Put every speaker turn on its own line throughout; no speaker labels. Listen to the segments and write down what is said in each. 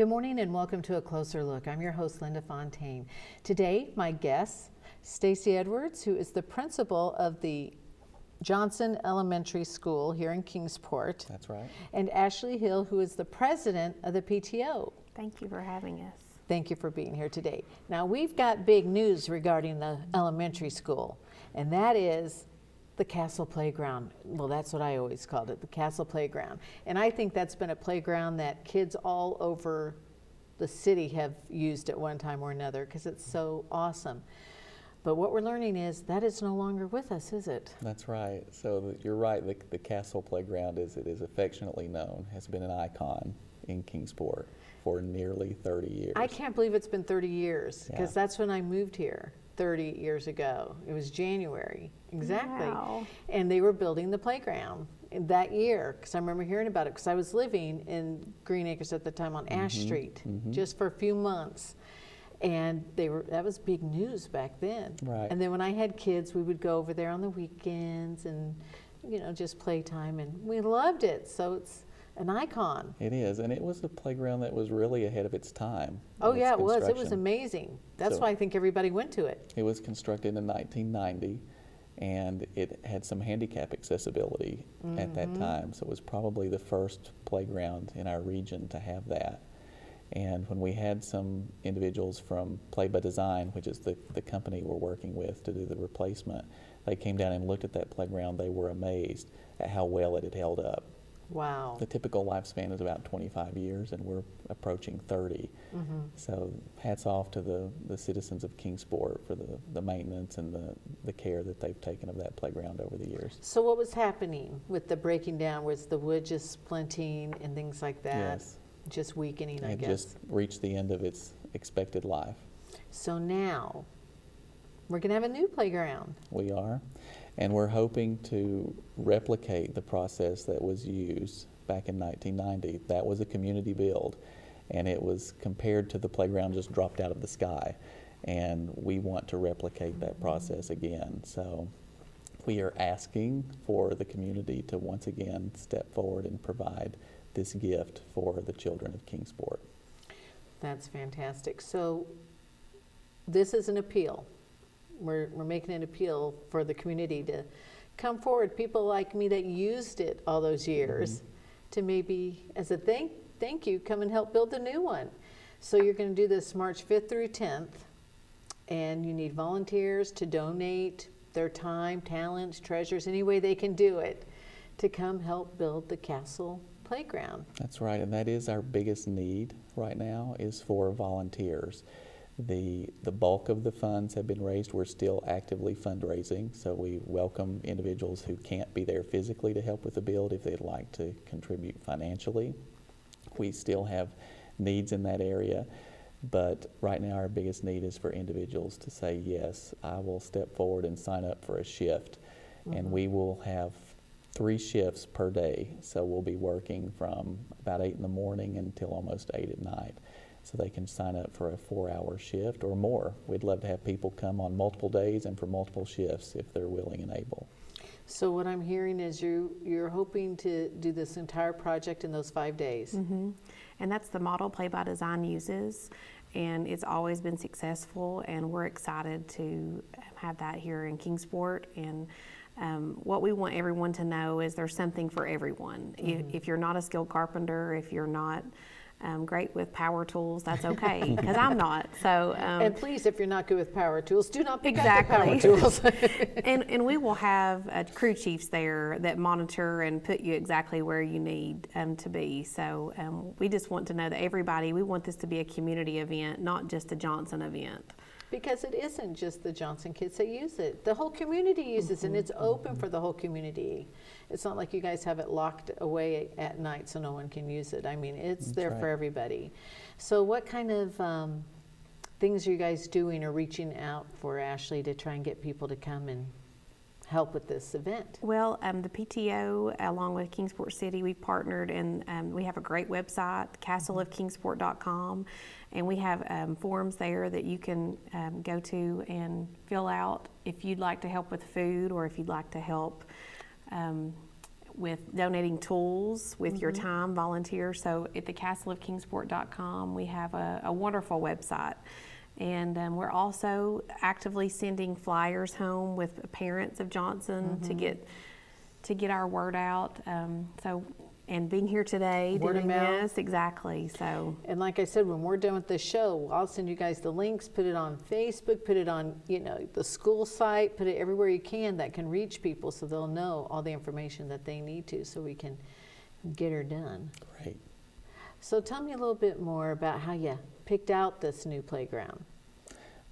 Good morning and welcome to A Closer Look. I'm your host, Linda Fontaine. Today, my guest, Stacy Edwards, who is the principal of the Johnson Elementary School here in Kingsport.
That's right.
And Ashley Hill, who is the president of the PTO.
Thank you for having us.
Thank you for being here today. Now, we've got big news regarding the elementary school, and that is the Castle Playground. Well, that's what I always called it, the Castle Playground. And I think that's been a playground that kids all over the city have used at one time or another because it's so awesome. But what we're learning is that is no longer with us, is it?
That's right. So you're right, the Castle Playground, as it is affectionately known, has been an icon in Kingsport for nearly 30 years.
I can't believe it's been 30 years because
Yeah.
that's when I moved here 30 years ago. It was January, exactly.
Wow.
And they were building the playground in that year because I remember hearing about it because I was living in Green Acres at the time on Ash Street just for a few months. And that was big news back then.
Right.
And then when I had kids, we would go over there on the weekends and, just playtime, and we loved it. So it's an icon.
It is, and it was a playground that was really ahead of its time.
Oh
in
yeah,
its
it was. It was
construction.
amazing. That's
So-
why I think everybody went to it.
It was constructed in 1990, and it had some handicap accessibility at that time, so it was probably the first playground in our region to have that. And when we had some individuals from Play by Design, which is the company we're working with to do the replacement, they came down and looked at that playground. They were amazed at how well it had held up.
Wow.
The typical lifespan is about 25 years, and we're approaching 30. So hats off to the citizens of Kingsport for the maintenance and the care that they've taken of that playground over the years.
So what was happening with the breaking down? Was the wood just splinting and things like that?
Yes.
Just weakening, I
It
guess.
just reached the end of its expected life.
So now we're going to have a new playground.
We are, and we're hoping to replicate the process that was used back in 1990. That was a community build, and it was compared to the playground just dropped out of the sky. And we want to replicate that process again. So we are asking for the community to once again step forward and provide this gift for the children of Kingsport.
That's fantastic. So this is an appeal. We're making an appeal for the community to come forward, people like me that used it all those years, to maybe, as a thank you, come and help build a new one. So you're going to do this March 5th through 10th, and you need volunteers to donate their time, talents, treasures, any way they can do it, to come help build the Castle Playground.
That's right, and that is our biggest need right now, is for volunteers. The bulk of the funds have been raised. We're still actively fundraising, so we welcome individuals who can't be there physically to help with the build if they'd like to contribute financially. We still have needs in that area, but right now our biggest need is for individuals to say, yes, I will step forward and sign up for a shift, and we will have 3 shifts per day, so we'll be working from about 8 in the morning until almost 8 at night. So they can sign up for a 4-hour shift or more. We'd love to have people come on multiple days and for multiple shifts if they're willing and able.
So what I'm hearing is you're hoping to do this entire project in those 5 days.
And that's the model Play by Design uses, and it's always been successful, and we're excited to have that here in Kingsport. And what we want everyone to know is there's something for everyone. If you're not a skilled carpenter, if you're not great with power tools, that's okay, because I'm not. So
And please, if you're not good with power tools, do not pick up the
Exactly.
power tools.
and we will have crew chiefs there that monitor and put you exactly where you need to be. So we just want to know that we want this to be a community event, not just a Johnson event.
Because it isn't just the Johnson kids that use it. The whole community uses it, and it's open for the whole community. It's not like you guys have it locked away at night so no one can use it. I mean, it's
That's
there
right.
for everybody. So what kind of things are you guys doing or reaching out for, Ashley, to try and get people to come and help with this event?
Well, the PTO, along with Kingsport City, we've partnered, and we have a great website, castleofkingsport.com, and we have forms there that you can go to and fill out if you'd like to help with food or if you'd like to help with donating tools with your time, volunteer. So at the castleofkingsport.com, we have a wonderful website. And we're also actively sending flyers home with parents of Johnson to get our word out. And being here today,
Word of
doing
mouth.
this, exactly. So
And like I said, when we're done with the show, I'll send you guys the links, put it on Facebook, put it on, the school site, put it everywhere you can that can reach people so they'll know all the information that they need to so we can get her done.
Great.
So tell me a little bit more about how you picked out this new playground.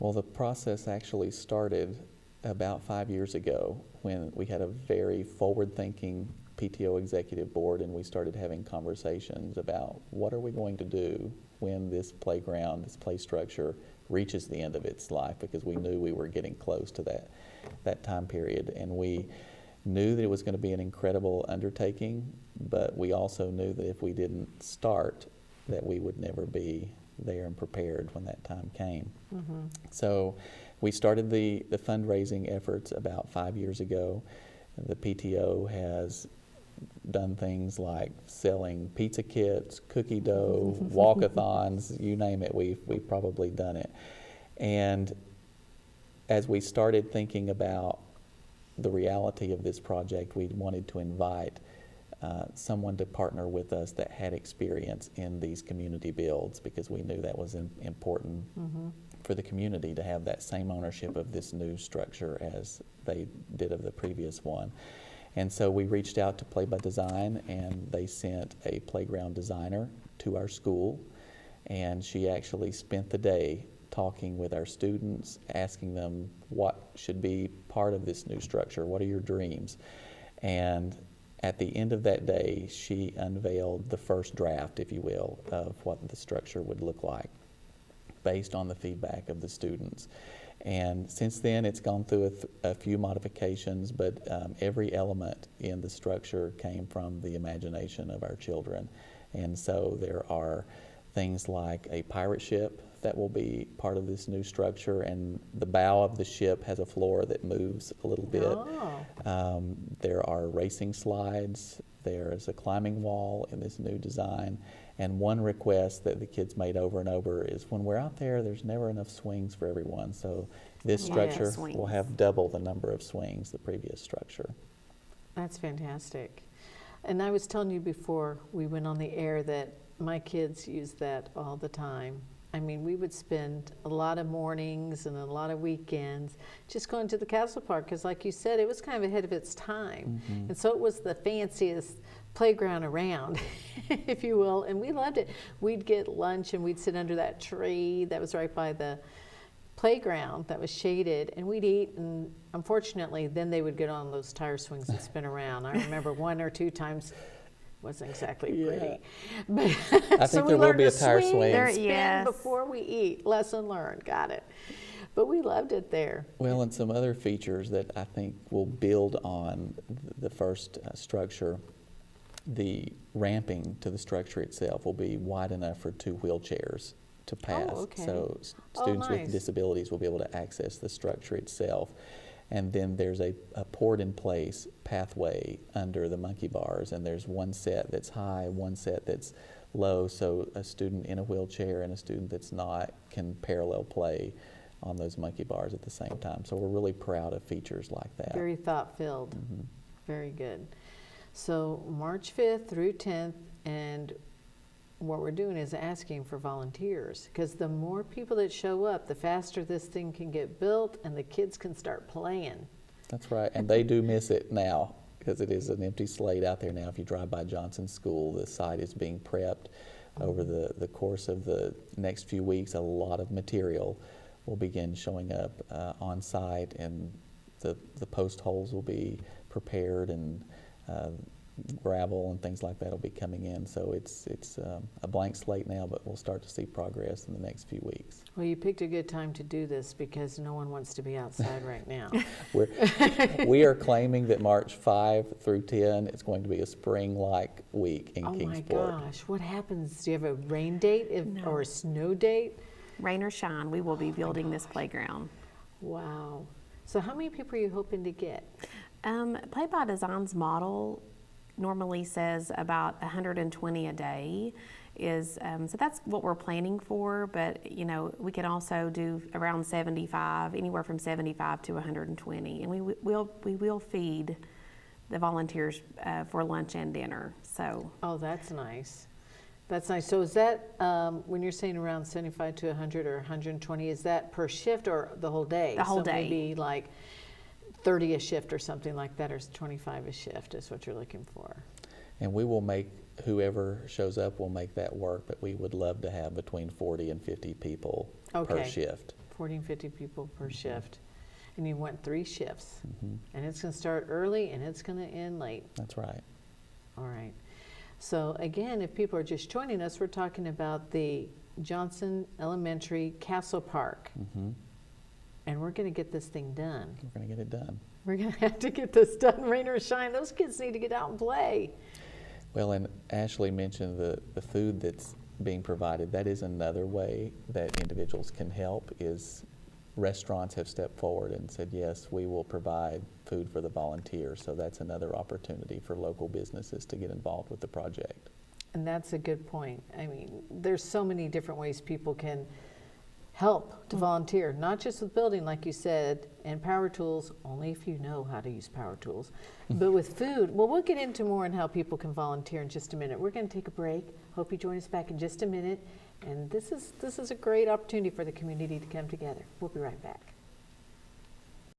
Well, the process actually started about 5 years ago when we had a very forward-thinking PTO executive board, and we started having conversations about what are we going to do when this playground, this play structure, reaches the end of its life, because we knew we were getting close to that time period. And we knew that it was going to be an incredible undertaking, but we also knew that if we didn't start, that we would never be there and prepared when that time came. So we started the fundraising efforts about 5 years ago. The PTO has done things like selling pizza kits, cookie dough, walkathons, you name it, we've probably done it. And as we started thinking about the reality of this project, we wanted to invite someone to partner with us that had experience in these community builds, because we knew that was important for the community to have that same ownership of this new structure as they did of the previous one. And so we reached out to Play by Design, and they sent a playground designer to our school, and she actually spent the day talking with our students, asking them what should be part of this new structure, what are your dreams? And at the end of that day, she unveiled the first draft, if you will, of what the structure would look like based on the feedback of the students. And since then, it's gone through a few modifications, but every element in the structure came from the imagination of our children. And so there are things like a pirate ship that will be part of this new structure, and the bow of the ship has a floor that moves a little bit.
Oh.
There are racing slides. There's a climbing wall in this new design. And one request that the kids made over and over is, when we're out there, there's never enough swings for everyone. So this structure will have double the number of swings the previous structure.
That's fantastic. And I was telling you before we went on the air that my kids use that all the time. I mean, we would spend a lot of mornings and a lot of weekends just going to the Castle Park, because like you said, it was kind of ahead of its time. And so it was the fanciest playground around, if you will, and we loved it. We'd get lunch and we'd sit under that tree that was right by the playground that was shaded, and we'd eat, and unfortunately then they would get on those tire swings and spin around. I remember 1 or 2 times. Wasn't exactly pretty. But
I think there will be a tire swing.
Spin before we eat. Lesson learned. Got it. But we loved it there.
Well, and some other features that I think will build on the first structure. The ramping to the structure itself will be wide enough for 2 wheelchairs to pass.
Oh, okay.
So students with
nice.
disabilities will be able to access the structure itself. And then there's a poured in place pathway under the monkey bars, and there's one set that's high, one set that's low, so a student in a wheelchair and a student that's not can parallel play on those monkey bars at the same time. So we're really proud of features like that.
Very thought-filled. Very good. So March 5th through 10th, and what we're doing is asking for volunteers, because the more people that show up, the faster this thing can get built and the kids can start playing.
That's right, and they do miss it now, because it is an empty slate out there now. If you drive by Johnson School, the site is being prepped over the course of the next few weeks. A lot of material will begin showing up on site, and the post holes will be prepared, and gravel and things like that will be coming in. So it's a blank slate now, but we'll start to see progress in the next few weeks.
Well, you picked a good time to do this, because no one wants to be outside right now.
We are claiming that March 5 through 10 is going to be a spring-like week in Kingsport.
Oh my gosh, what happens? Do you have a rain date or a snow date?
rain or shine, we will be building this playground.
Wow. So how many people are you hoping to get?
Play by Design's model normally says about 120 a day is, so that's what we're planning for, but you know, we can also do around 75, anywhere from 75 to 120, and we will feed the volunteers for lunch and dinner. So
Oh, that's nice. That's nice. So is that, when you're saying around 75 to 100 or 120, is that per shift or the whole day?
The whole
So
day.
maybe like 30 a shift or something like that, or 25 a shift is what you're looking for?
And we will make, whoever shows up will make that work, but we would love to have between 40 and 50 people per
Okay.
shift.
40 and 50 people per shift. And you want 3 shifts.
hmm
And it's going to start early and it's going to end late.
That's right.
All right. So again, if people are just joining us, we're talking about the Johnson Elementary Castle Park.
hmm
And we're going to get this thing done.
We're going to get it done.
We're going to have to get this done, rain or shine. Those kids need to get out and play.
Well, and Ashley mentioned the food that's being provided. That is another way that individuals can help, is restaurants have stepped forward and said, yes, we will provide food for the volunteers. So that's another opportunity for local businesses to get involved with the project.
And that's a good point. I mean, there's so many different ways people can help to volunteer, not just with building, like you said, and power tools, only if you know how to use power tools, but with food. Well, we'll get into more on how people can volunteer in just a minute. We're going to take a break. Hope you join us back in just a minute. And this is a great opportunity for the community to come together. We'll be right back.